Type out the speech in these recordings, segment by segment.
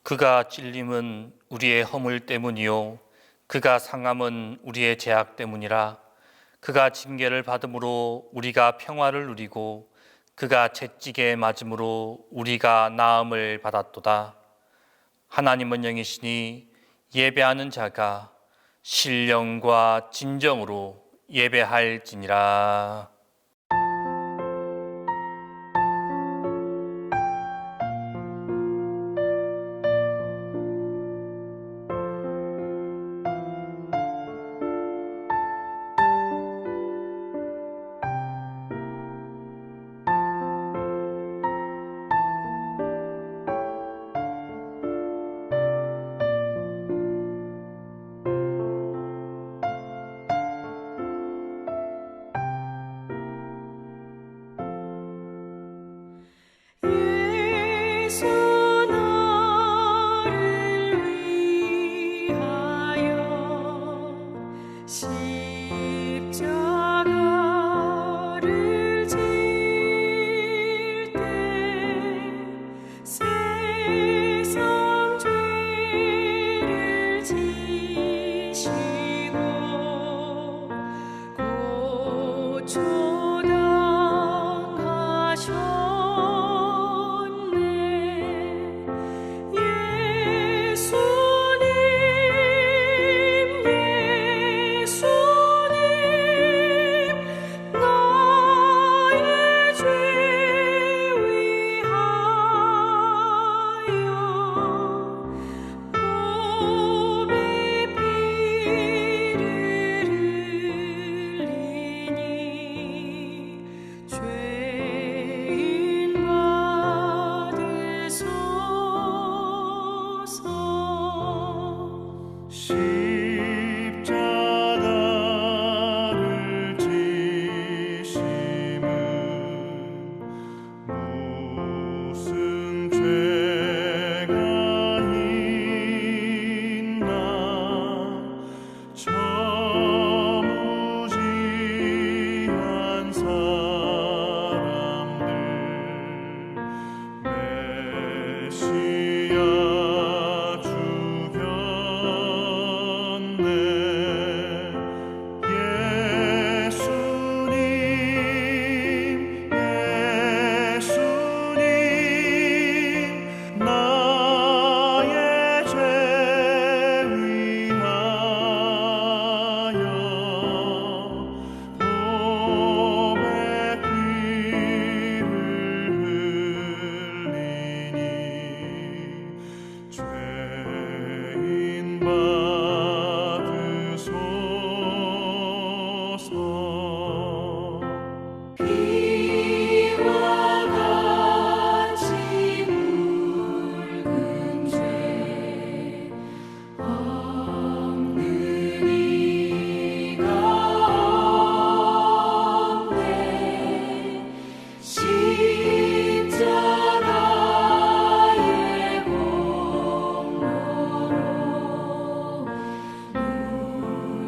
그가 찔림은 우리의 허물 때문이요 그가 상함은 우리의 죄악 때문이라. 그가 징계를 받음으로 우리가 평화를 누리고 그가 채찍에 맞음으로 우리가 나음을 받았도다. 하나님은 영이시니 예배하는 자가 신령과 진정으로 예배할지니라.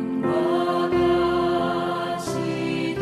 눈과 같이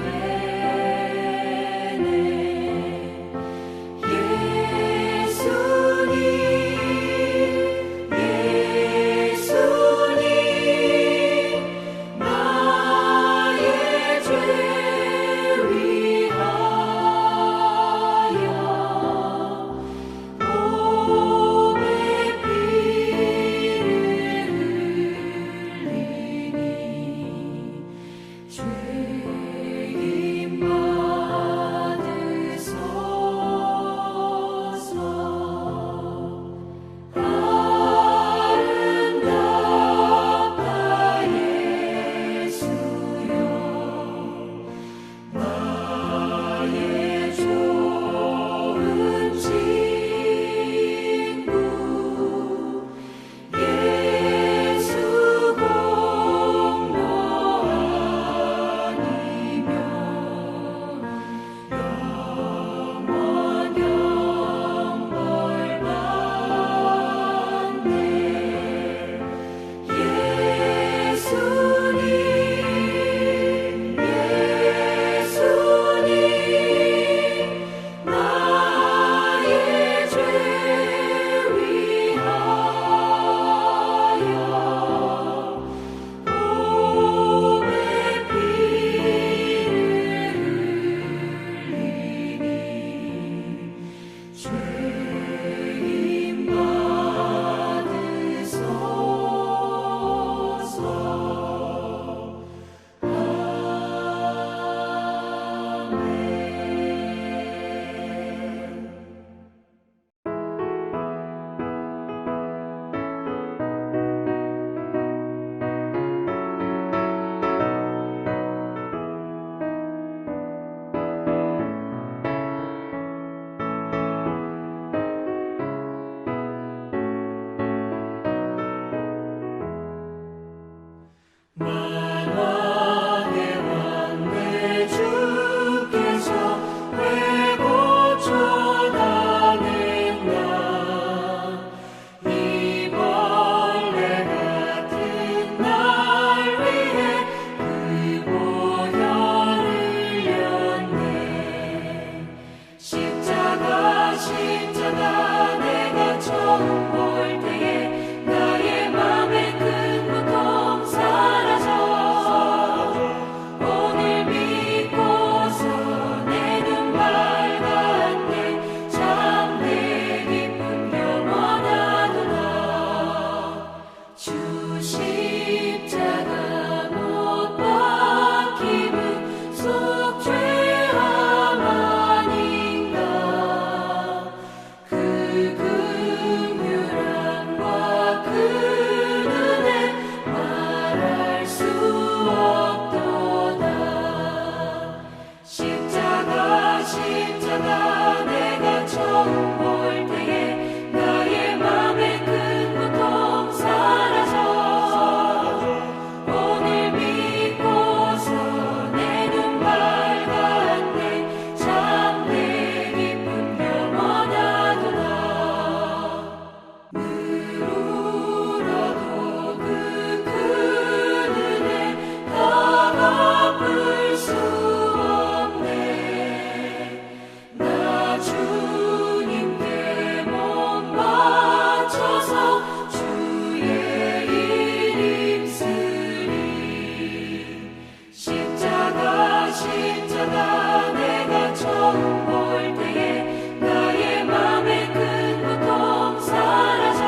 십자가 내가 처음 볼 때에 나의 맘의 큰 고통 사라져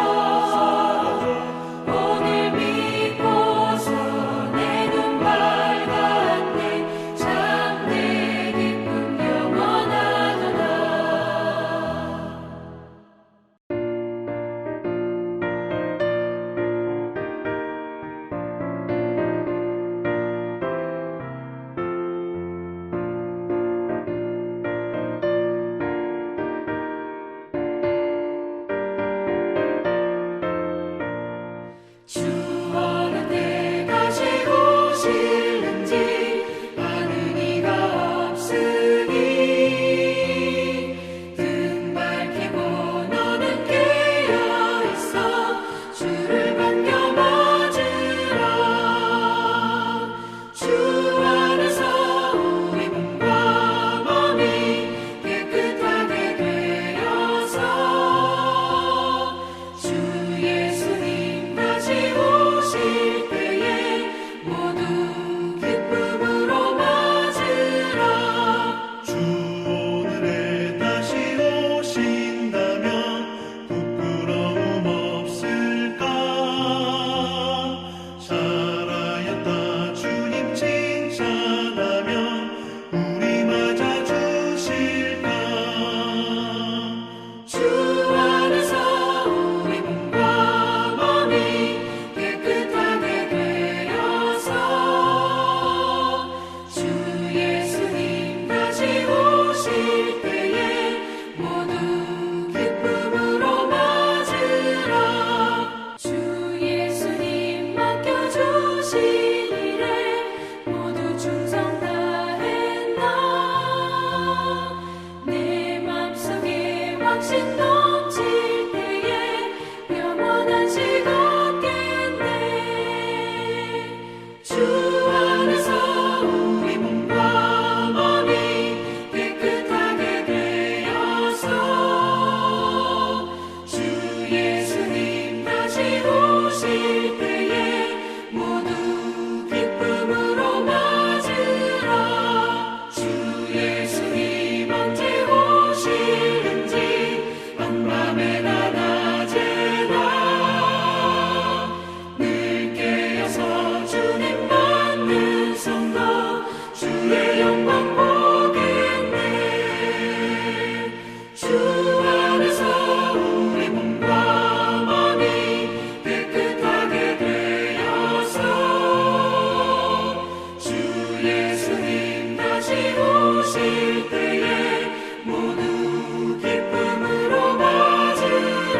오늘 믿고서 내 눈 밝았네 참 내 기쁨 영원하도다. 주 어느 때 다시 오실는지 아는 이가 없으니 등 밝히고 너는 깨어있어 주를 반겨 맞으라. 주 안에서 우리 몸과 몸이 깨끗하게 되어서 주 예수님 다시 오실 때에 모두 기쁨으로 맞으라. 주 오늘에 다시 오신다면 부끄러움 없을까? 살아였다 주님 칭찬하면 우리 맞아 주실까? 주 안에서 우리 몸과 몸이 깨끗하게 되어서 주 예수님 다시 오실 때에 모두 기쁨으로 맞으라. 주 예수님 맡겨주신 일에 모두 충성 다했나. 내 맘속에 확신 넘칠 때에 영원한 식 없겠네. 주 안에서 우리 몸과 몸이 깨끗하게 되어서 주 예수님 다시 오실 때에 모두 기쁨으로 맞으라. 주 예수님 언제 오실는지 밤밤에나 낮에나 늘 깨어서 주님 받는 성도 주의 영광 보겠네. 주 안에서 우리 몸과 몸이 깨끗하게 되어서 주 예수님 다시 오실 때에 모두 기쁨으로 맞으라.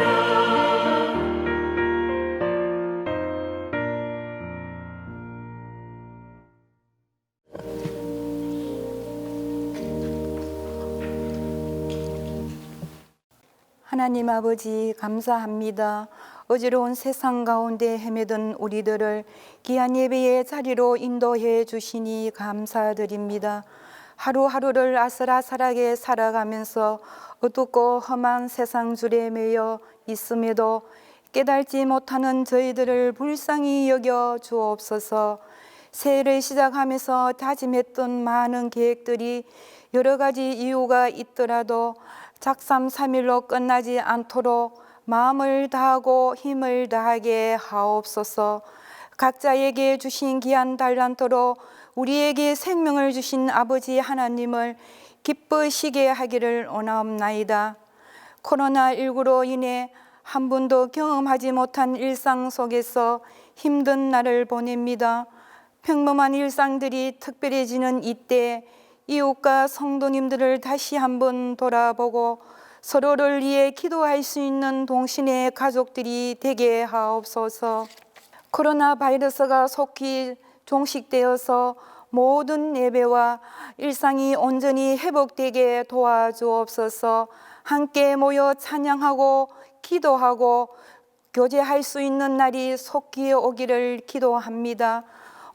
하나님 아버지 감사합니다. 어지러운 세상 가운데 헤매던 우리들을 귀한 예배의 자리로 인도해 주시니 감사드립니다. 하루하루를 아슬아슬하게 살아가면서 어둡고 험한 세상 줄에 매여 있음에도 깨달지 못하는 저희들을 불쌍히 여겨 주옵소서. 새해를 시작하면서 다짐했던 많은 계획들이 여러 가지 이유가 있더라도 작삼삼일로 끝나지 않도록 마음을 다하고 힘을 다하게 하옵소서. 각자에게 주신 귀한 달란트로 우리에게 생명을 주신 아버지 하나님을 기쁘시게 하기를 원하옵나이다. 코로나19로 인해 한 번도 경험하지 못한 일상 속에서 힘든 날을 보냅니다. 평범한 일상들이 특별해지는 이때 이웃과 성도님들을 다시 한번 돌아보고 서로를 위해 기도할 수 있는 동신의 가족들이 되게 하옵소서. 코로나 바이러스가 속히 종식되어서 모든 예배와 일상이 온전히 회복되게 도와주옵소서. 함께 모여 찬양하고 기도하고 교제할 수 있는 날이 속히 오기를 기도합니다.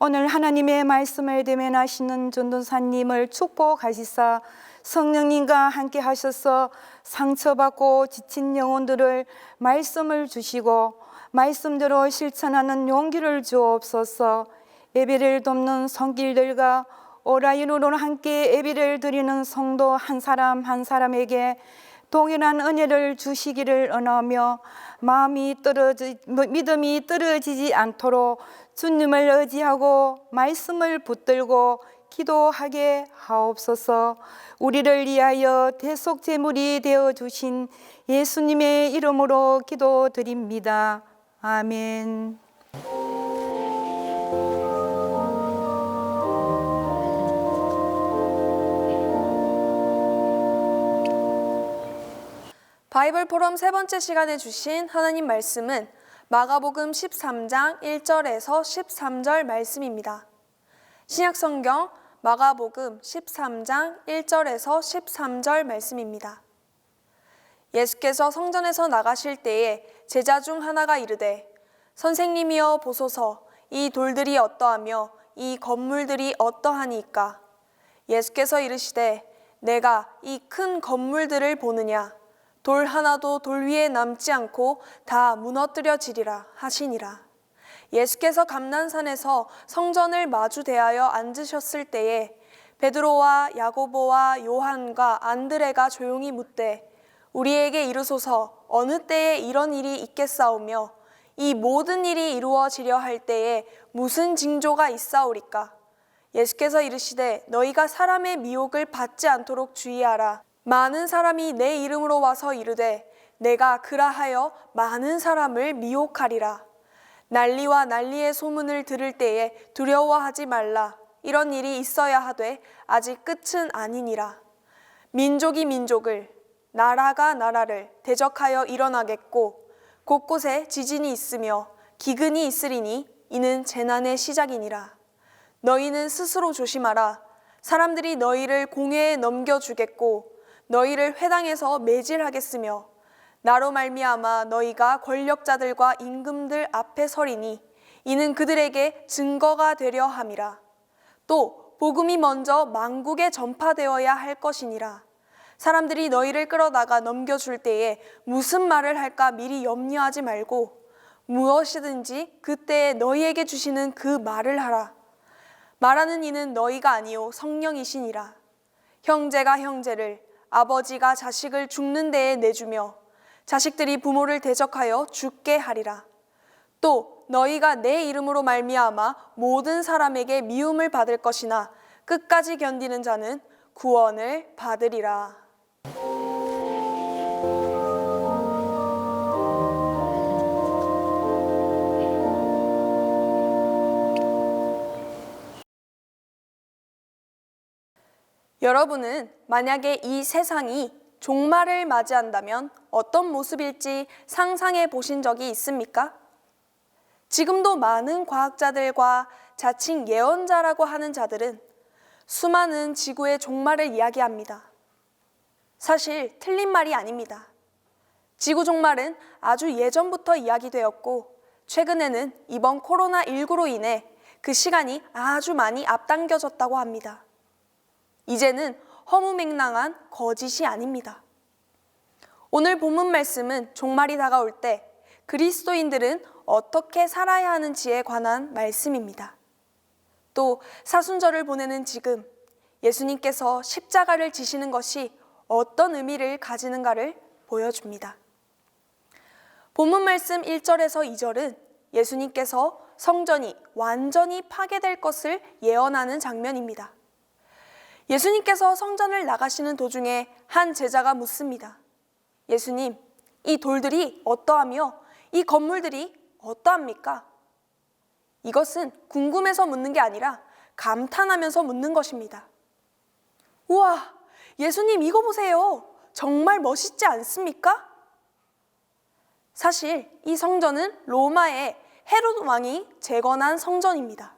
오늘 하나님의 말씀을 대면하시는 전도사님을 축복하시사 성령님과 함께 하셔서 상처받고 지친 영혼들을 말씀을 주시고 말씀대로 실천하는 용기를 주옵소서. 예배를 돕는 손길들과 오라인으로 함께 예배를 드리는 성도 한 사람 한 사람에게 동일한 은혜를 주시기를 원하며 믿음이 떨어지지 않도록 주님을 의지하고 말씀을 붙들고 기도하게 하옵소서. 우리를 위하여 대속 제물이 되어 주신 예수님의 이름으로 기도드립니다. 아멘. 바이블 포럼 세 번째 시간에 주신 하나님 말씀은 마가복음 13장 1절에서 13절 말씀입니다. 신약성경 마가복음 13장 1절에서 13절 말씀입니다. 예수께서 성전에서 나가실 때에 제자 중 하나가 이르되 선생님이여 보소서 이 돌들이 어떠하며 이 건물들이 어떠하니까. 예수께서 이르시되 내가 이 큰 건물들을 보느냐. 돌 하나도 돌 위에 남지 않고 다 무너뜨려지리라 하시니라. 예수께서 감난산에서 성전을 마주 대하여 앉으셨을 때에 베드로와 야고보와 요한과 안드레가 조용히 묻되 우리에게 이르소서 어느 때에 이런 일이 있겠사오며 이 모든 일이 이루어지려 할 때에 무슨 징조가 있사오리까. 예수께서 이르시되 너희가 사람의 미혹을 받지 않도록 주의하라. 많은 사람이 내 이름으로 와서 이르되 내가 그라하여 많은 사람을 미혹하리라. 난리와 난리의 소문을 들을 때에 두려워하지 말라. 이런 일이 있어야 하되 아직 끝은 아니니라. 민족이 민족을 나라가 나라를 대적하여 일어나겠고 곳곳에 지진이 있으며 기근이 있으리니 이는 재난의 시작이니라. 너희는 스스로 조심하라. 사람들이 너희를 공회에 넘겨주겠고 너희를 회당에서 매질하겠으며 나로 말미암아 너희가 권력자들과 임금들 앞에 서리니 이는 그들에게 증거가 되려 함이라. 또 복음이 먼저 만국에 전파되어야 할 것이니라. 사람들이 너희를 끌어다가 넘겨줄 때에 무슨 말을 할까 미리 염려하지 말고 무엇이든지 그때에 너희에게 주시는 그 말을 하라. 말하는 이는 너희가 아니요 성령이시니라. 형제가 형제를 아버지가 자식을 죽는 데에 내주며 자식들이 부모를 대적하여 죽게 하리라. 또 너희가 내 이름으로 말미암아 모든 사람에게 미움을 받을 것이나 끝까지 견디는 자는 구원을 받으리라. 여러분은 만약에 이 세상이 종말을 맞이한다면 어떤 모습일지 상상해 보신 적이 있습니까? 지금도 많은 과학자들과 자칭 예언자라고 하는 자들은 수많은 지구의 종말을 이야기합니다. 사실 틀린 말이 아닙니다. 지구 종말은 아주 예전부터 이야기되었고 최근에는 이번 코로나19로 인해 그 시간이 아주 많이 앞당겨졌다고 합니다. 이제는 허무맹랑한 거짓이 아닙니다. 오늘 본문 말씀은 종말이 다가올 때 그리스도인들은 어떻게 살아야 하는지에 관한 말씀입니다. 또 사순절을 보내는 지금 예수님께서 십자가를 지시는 것이 어떤 의미를 가지는가를 보여줍니다. 본문 말씀 1절에서 2절은 예수님께서 성전이 완전히 파괴될 것을 예언하는 장면입니다. 예수님께서 성전을 나가시는 도중에 한 제자가 묻습니다. 예수님, 이 돌들이 어떠하며 이 건물들이 어떠합니까? 이것은 궁금해서 묻는 게 아니라 감탄하면서 묻는 것입니다. 우와, 예수님 이거 보세요. 정말 멋있지 않습니까? 사실 이 성전은 로마의 헤롯 왕이 재건한 성전입니다.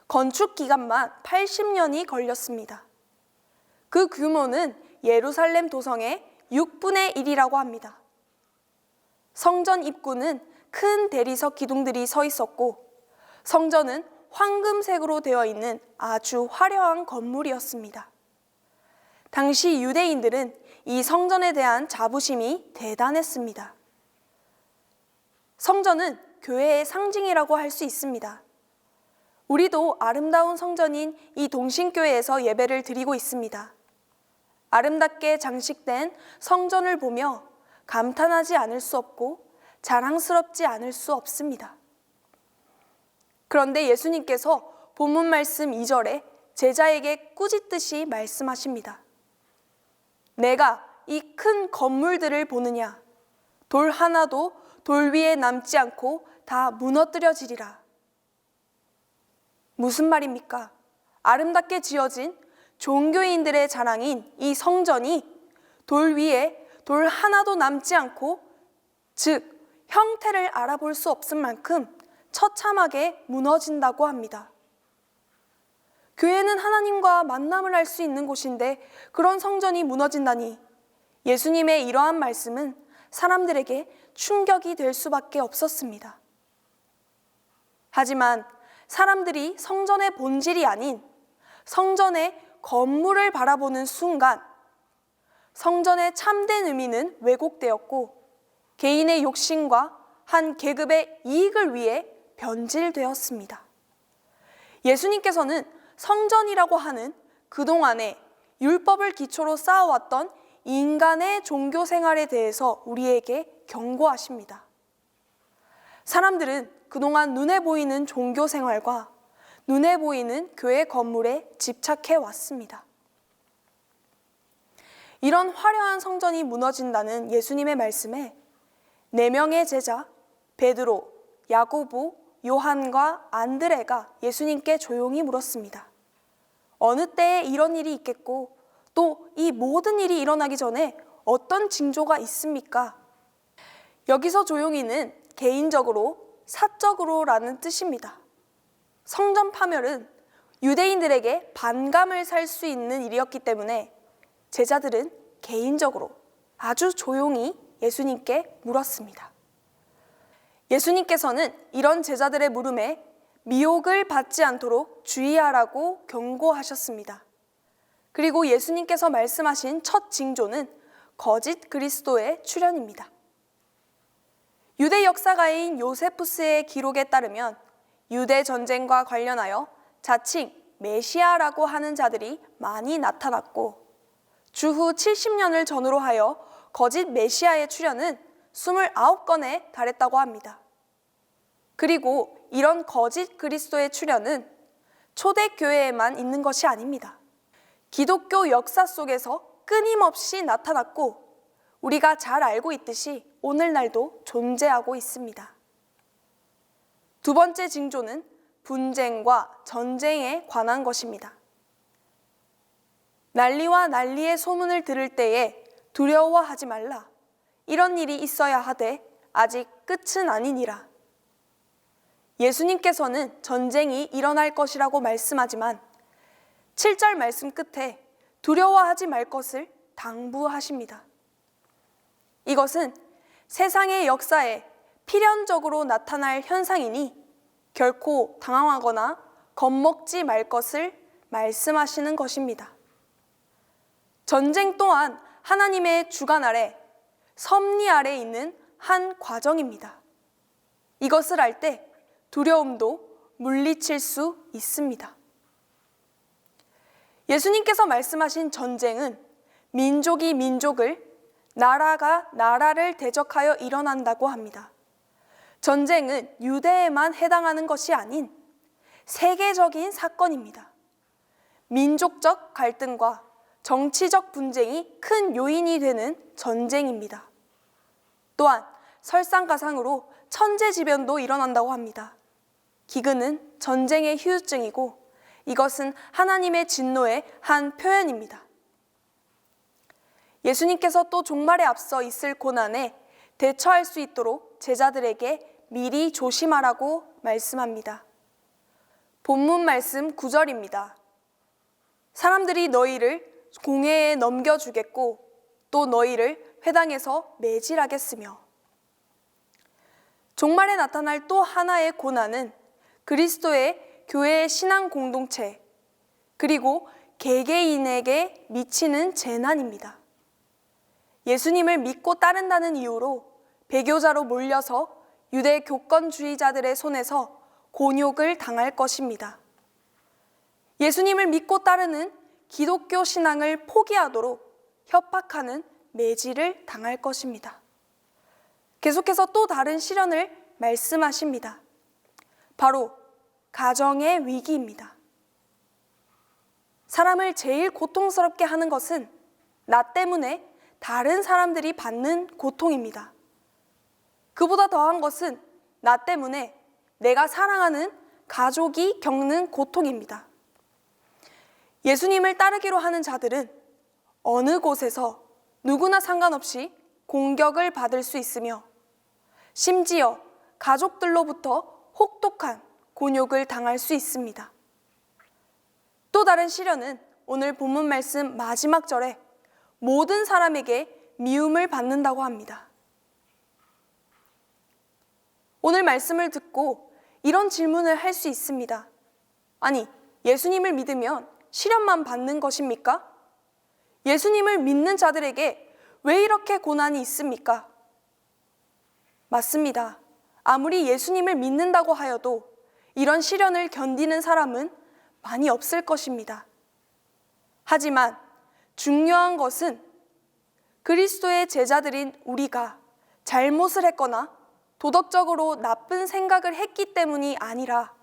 건축 기간만 80년이 걸렸습니다. 그 규모는 예루살렘 도성의 6분의 1이라고 합니다. 성전 입구는 큰 대리석 기둥들이 서 있었고 성전은 황금색으로 되어 있는 아주 화려한 건물이었습니다. 당시 유대인들은 이 성전에 대한 자부심이 대단했습니다. 성전은 교회의 상징이라고 할 수 있습니다. 우리도 아름다운 성전인 이 동신교회에서 예배를 드리고 있습니다. 아름답게 장식된 성전을 보며 감탄하지 않을 수 없고 자랑스럽지 않을 수 없습니다. 그런데 예수님께서 본문 말씀 2절에 제자에게 꾸짖듯이 말씀하십니다. 내가 이 큰 건물들을 보느냐? 돌 하나도 돌 위에 남지 않고 다 무너뜨려지리라. 무슨 말입니까? 아름답게 지어진 종교인들의 자랑인 이 성전이 돌 위에 돌 하나도 남지 않고, 즉 형태를 알아볼 수 없을 만큼 처참하게 무너진다고 합니다. 교회는 하나님과 만남을 할 수 있는 곳인데 그런 성전이 무너진다니, 예수님의 이러한 말씀은 사람들에게 충격이 될 수밖에 없었습니다. 하지만 사람들이 성전의 본질이 아닌 성전의 건물을 바라보는 순간 성전의 참된 의미는 왜곡되었고 개인의 욕심과 한 계급의 이익을 위해 변질되었습니다. 예수님께서는 성전이라고 하는 그동안의 율법을 기초로 쌓아왔던 인간의 종교 생활에 대해서 우리에게 경고하십니다. 사람들은 그동안 눈에 보이는 종교 생활과 눈에 보이는 교회 건물에 집착해 왔습니다. 이런 화려한 성전이 무너진다는 예수님의 말씀에 4명의 제자 베드로, 야고보, 요한과 안드레가 예수님께 조용히 물었습니다. 어느 때에 이런 일이 있겠고 또 이 모든 일이 일어나기 전에 어떤 징조가 있습니까? 여기서 조용히는 개인적으로, 사적으로라는 뜻입니다. 성전 파멸은 유대인들에게 반감을 살 수 있는 일이었기 때문에 제자들은 개인적으로 아주 조용히 예수님께 물었습니다. 예수님께서는 이런 제자들의 물음에 미혹을 받지 않도록 주의하라고 경고하셨습니다. 그리고 예수님께서 말씀하신 첫 징조는 거짓 그리스도의 출현입니다. 유대 역사가인 요세푸스의 기록에 따르면 유대 전쟁과 관련하여 자칭 메시아라고 하는 자들이 많이 나타났고 주후 70년을 전후로 하여 거짓 메시아의 출현은 29건에 달했다고 합니다. 그리고 이런 거짓 그리스도의 출현은 초대교회에만 있는 것이 아닙니다. 기독교 역사 속에서 끊임없이 나타났고 우리가 잘 알고 있듯이 오늘날도 존재하고 있습니다. 두 번째 징조는 분쟁과 전쟁에 관한 것입니다. 난리와 난리의 소문을 들을 때에 두려워하지 말라. 이런 일이 있어야 하되 아직 끝은 아니니라. 예수님께서는 전쟁이 일어날 것이라고 말씀하지만 7절 말씀 끝에 두려워하지 말 것을 당부하십니다. 이것은 세상의 역사에 필연적으로 나타날 현상이니 결코 당황하거나 겁먹지 말 것을 말씀하시는 것입니다. 전쟁 또한 하나님의 주관 아래, 섭리 아래 있는 한 과정입니다. 이것을 알 때 두려움도 물리칠 수 있습니다. 예수님께서 말씀하신 전쟁은 민족이 민족을, 나라가 나라를 대적하여 일어난다고 합니다. 전쟁은 유대에만 해당하는 것이 아닌 세계적인 사건입니다. 민족적 갈등과 정치적 분쟁이 큰 요인이 되는 전쟁입니다. 또한 설상가상으로 천재지변도 일어난다고 합니다. 기근은 전쟁의 후유증이고 이것은 하나님의 진노의 한 표현입니다. 예수님께서 또 종말에 앞서 있을 고난에 대처할 수 있도록 제자들에게 미리 조심하라고 말씀합니다. 본문 말씀 9절입니다. 사람들이 너희를 공회에 넘겨주겠고 또 너희를 회당에서 매질하겠으며. 종말에 나타날 또 하나의 고난은 그리스도의 교회의 신앙 공동체 그리고 개개인에게 미치는 재난입니다. 예수님을 믿고 따른다는 이유로 배교자로 몰려서 유대 교권주의자들의 손에서 곤욕을 당할 것입니다. 예수님을 믿고 따르는 기독교 신앙을 포기하도록 협박하는 매질을 당할 것입니다. 계속해서 또 다른 시련을 말씀하십니다. 바로 가정의 위기입니다. 사람을 제일 고통스럽게 하는 것은 나 때문에 다른 사람들이 받는 고통입니다. 그보다 더한 것은 나 때문에 내가 사랑하는 가족이 겪는 고통입니다. 예수님을 따르기로 하는 자들은 어느 곳에서 누구나 상관없이 공격을 받을 수 있으며 심지어 가족들로부터 혹독한 곤욕을 당할 수 있습니다. 또 다른 시련은 오늘 본문 말씀 마지막 절에 모든 사람에게 미움을 받는다고 합니다. 오늘 말씀을 듣고 이런 질문을 할 수 있습니다. 아니, 예수님을 믿으면 시련만 받는 것입니까? 예수님을 믿는 자들에게 왜 이렇게 고난이 있습니까? 맞습니다. 아무리 예수님을 믿는다고 하여도 이런 시련을 견디는 사람은 많이 없을 것입니다. 하지만 중요한 것은 그리스도의 제자들인 우리가 잘못을 했거나 도덕적으로 나쁜 생각을 했기 때문이 아니라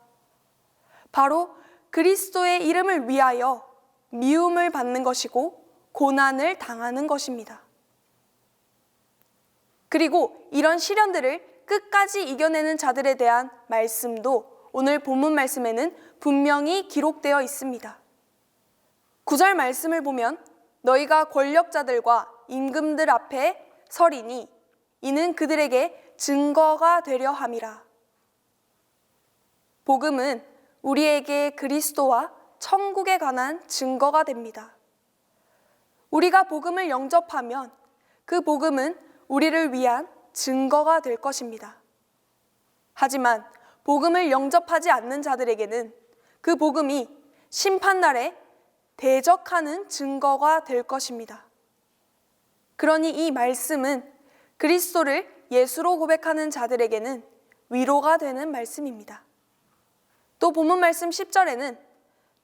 바로 그리스도의 이름을 위하여 미움을 받는 것이고 고난을 당하는 것입니다. 그리고 이런 시련들을 끝까지 이겨내는 자들에 대한 말씀도 오늘 본문 말씀에는 분명히 기록되어 있습니다. 9절 말씀을 보면 너희가 권력자들과 임금들 앞에 서리니 이는 그들에게 증거가 되려 함이라. 복음은 우리에게 그리스도와 천국에 관한 증거가 됩니다. 우리가 복음을 영접하면 그 복음은 우리를 위한 증거가 될 것입니다. 하지만 복음을 영접하지 않는 자들에게는 그 복음이 심판날에 대적하는 증거가 될 것입니다. 그러니 이 말씀은 그리스도를 예수로 고백하는 자들에게는 위로가 되는 말씀입니다. 또 본문 말씀 10절에는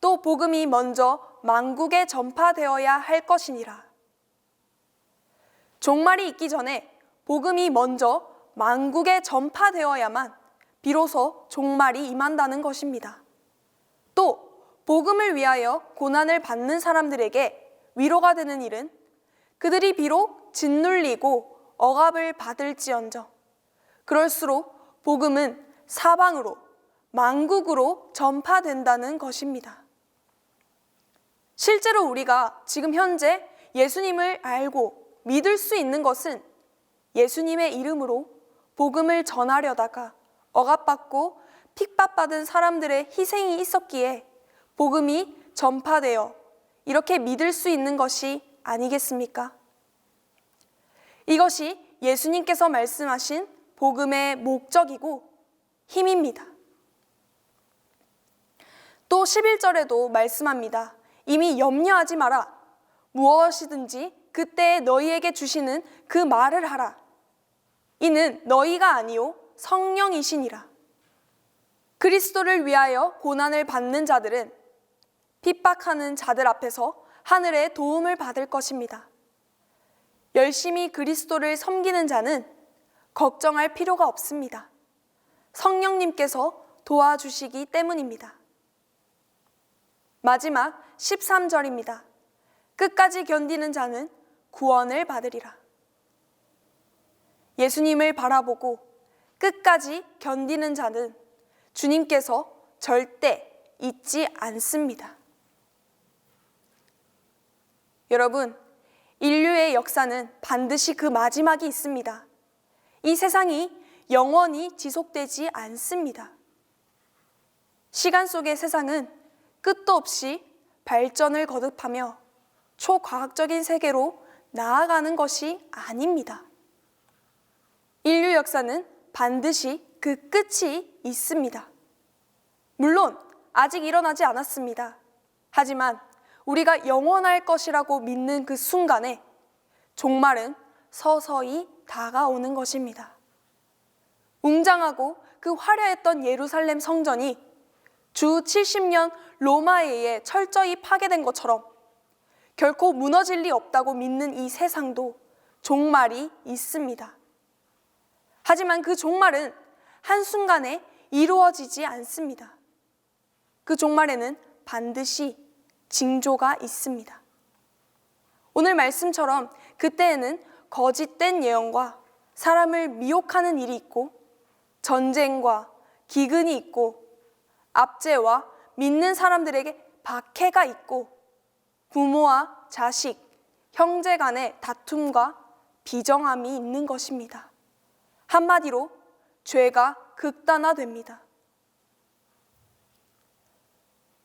또 복음이 먼저 만국에 전파되어야 할 것이니라. 종말이 있기 전에 복음이 먼저 만국에 전파되어야만 비로소 종말이 임한다는 것입니다. 또 복음을 위하여 고난을 받는 사람들에게 위로가 되는 일은 그들이 비록 짓눌리고 억압을 받을지언정 그럴수록 복음은 사방으로 만국으로 전파된다는 것입니다. 실제로 우리가 지금 현재 예수님을 알고 믿을 수 있는 것은 예수님의 이름으로 복음을 전하려다가 억압받고 핍박받은 사람들의 희생이 있었기에 복음이 전파되어 이렇게 믿을 수 있는 것이 아니겠습니까? 이것이 예수님께서 말씀하신 복음의 목적이고 힘입니다. 또 11절에도 말씀합니다. 이미 염려하지 마라. 무엇이든지 그때 너희에게 주시는 그 말을 하라. 이는 너희가 아니요 성령이시니라. 그리스도를 위하여 고난을 받는 자들은 핍박하는 자들 앞에서 하늘의 도움을 받을 것입니다. 열심히 그리스도를 섬기는 자는 걱정할 필요가 없습니다. 성령님께서 도와주시기 때문입니다. 마지막 13절입니다. 끝까지 견디는 자는 구원을 받으리라. 예수님을 바라보고 끝까지 견디는 자는 주님께서 절대 잊지 않습니다. 여러분, 인류의 역사는 반드시 그 마지막이 있습니다. 이 세상이 영원히 지속되지 않습니다. 시간 속의 세상은 끝도 없이 발전을 거듭하며 초과학적인 세계로 나아가는 것이 아닙니다. 인류 역사는 반드시 그 끝이 있습니다. 물론 아직 일어나지 않았습니다. 하지만 우리가 영원할 것이라고 믿는 그 순간에 종말은 서서히 다가오는 것입니다. 웅장하고 그 화려했던 예루살렘 성전이 주 70년 로마에 의해 철저히 파괴된 것처럼 결코 무너질 리 없다고 믿는 이 세상도 종말이 있습니다. 하지만 그 종말은 한순간에 이루어지지 않습니다. 그 종말에는 반드시 징조가 있습니다. 오늘 말씀처럼 그때에는 거짓된 예언과 사람을 미혹하는 일이 있고 전쟁과 기근이 있고 압제와 믿는 사람들에게 박해가 있고 부모와 자식, 형제 간의 다툼과 비정함이 있는 것입니다. 한마디로 죄가 극단화됩니다.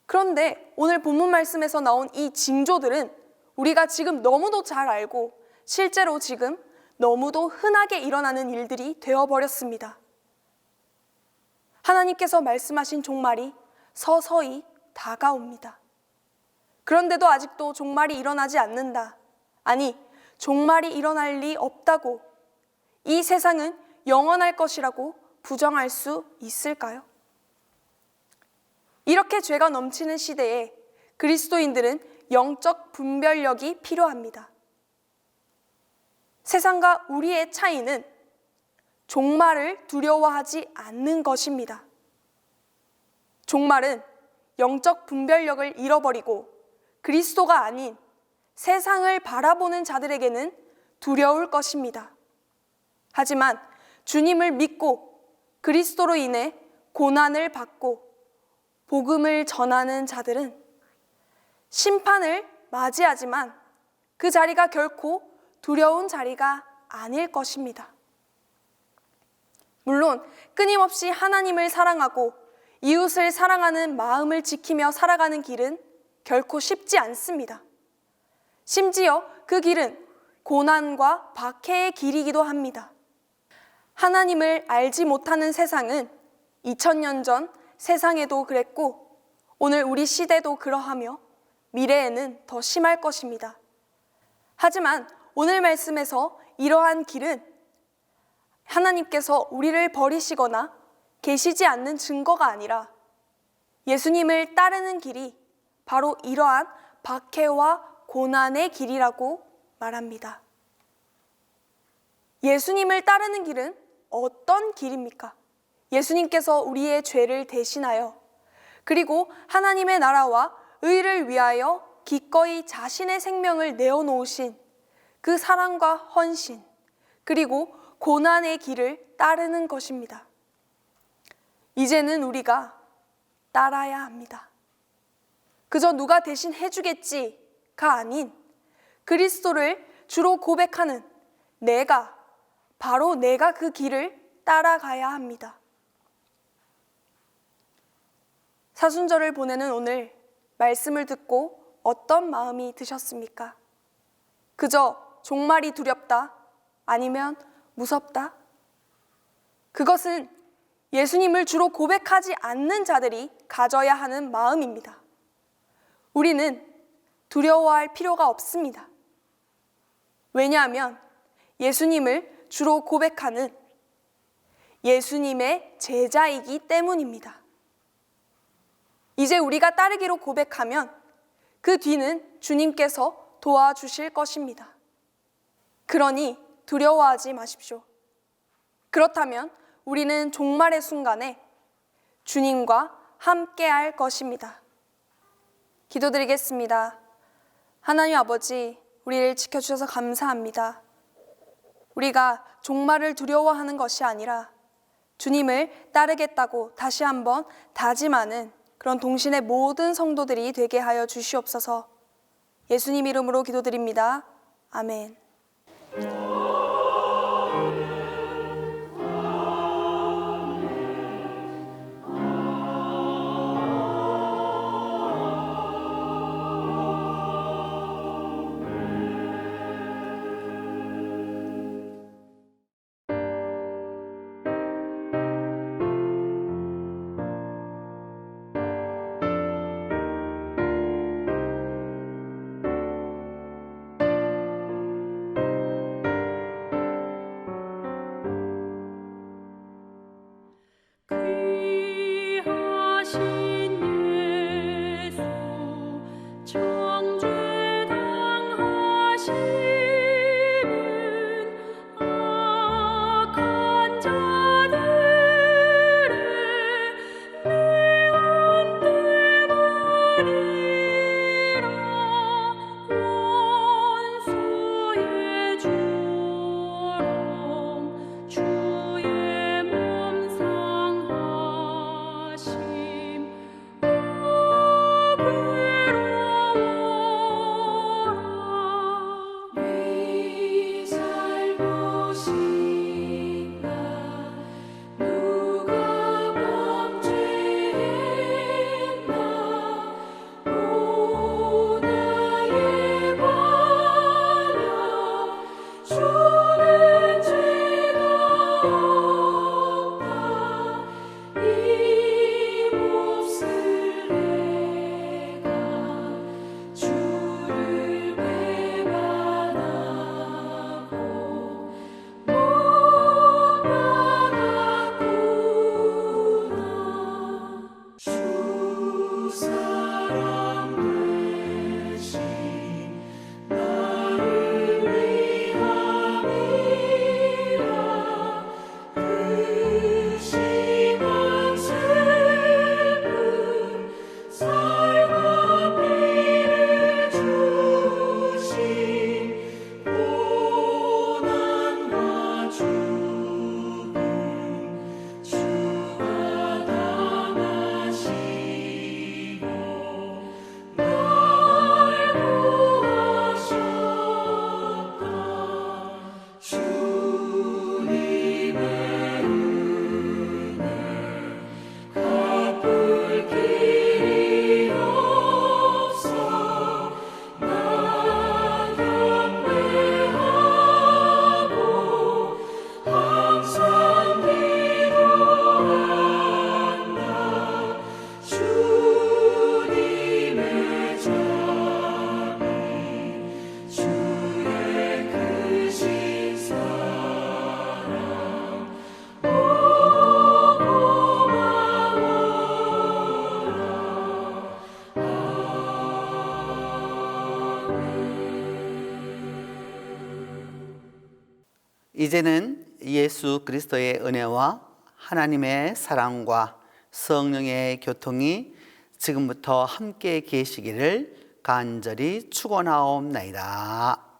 그런데 오늘 본문 말씀에서 나온 이 징조들은 우리가 지금 너무도 잘 알고 실제로 지금 너무도 흔하게 일어나는 일들이 되어버렸습니다. 하나님께서 말씀하신 종말이 서서히 다가옵니다. 그런데도 아직도 종말이 일어나지 않는다. 아니, 종말이 일어날 리 없다고, 이 세상은 영원할 것이라고 부정할 수 있을까요? 이렇게 죄가 넘치는 시대에 그리스도인들은 영적 분별력이 필요합니다. 세상과 우리의 차이는 종말을 두려워하지 않는 것입니다. 종말은 영적 분별력을 잃어버리고 그리스도가 아닌 세상을 바라보는 자들에게는 두려울 것입니다. 하지만 주님을 믿고 그리스도로 인해 고난을 받고 복음을 전하는 자들은 심판을 맞이하지만 그 자리가 결코 두려운 자리가 아닐 것입니다. 물론 끊임없이 하나님을 사랑하고 이웃을 사랑하는 마음을 지키며 살아가는 길은 결코 쉽지 않습니다. 심지어 그 길은 고난과 박해의 길이기도 합니다. 하나님을 알지 못하는 세상은 2000년 전 세상에도 그랬고 오늘 우리 시대도 그러하며 미래에는 더 심할 것입니다. 하지만 오늘 말씀에서 이러한 길은 하나님께서 우리를 버리시거나 계시지 않는 증거가 아니라 예수님을 따르는 길이 바로 이러한 박해와 고난의 길이라고 말합니다. 예수님을 따르는 길은 어떤 길입니까? 예수님께서 우리의 죄를 대신하여 그리고 하나님의 나라와 의를 위하여 기꺼이 자신의 생명을 내어놓으신 그 사랑과 헌신 그리고 고난의 길을 따르는 것입니다. 이제는 우리가 따라야 합니다. 그저 누가 대신 해주겠지가 아닌 그리스도를 주로 고백하는 바로 내가 그 길을 따라가야 합니다. 사순절을 보내는 오늘 말씀을 듣고 어떤 마음이 드셨습니까? 그저 종말이 두렵다? 아니면 무섭다? 그것은 예수님을 주로 고백하지 않는 자들이 가져야 하는 마음입니다. 우리는 두려워할 필요가 없습니다. 왜냐하면 예수님을 주로 고백하는 예수님의 제자이기 때문입니다. 이제 우리가 따르기로 고백하면 그 뒤는 주님께서 도와주실 것입니다. 그러니 두려워하지 마십시오. 그렇다면 우리는 종말의 순간에 주님과 함께할 것입니다. 기도드리겠습니다. 하나님 아버지, 우리를 지켜주셔서 감사합니다. 우리가 종말을 두려워하는 것이 아니라 주님을 따르겠다고 다시 한번 다짐하는 그런 동신의 모든 성도들이 되게 하여 주시옵소서. 예수님 이름으로 기도드립니다. 아멘. 이제는 예수 그리스도의 은혜와 하나님의 사랑과 성령의 교통이 지금부터 함께 계시기를 간절히 축원하옵나이다.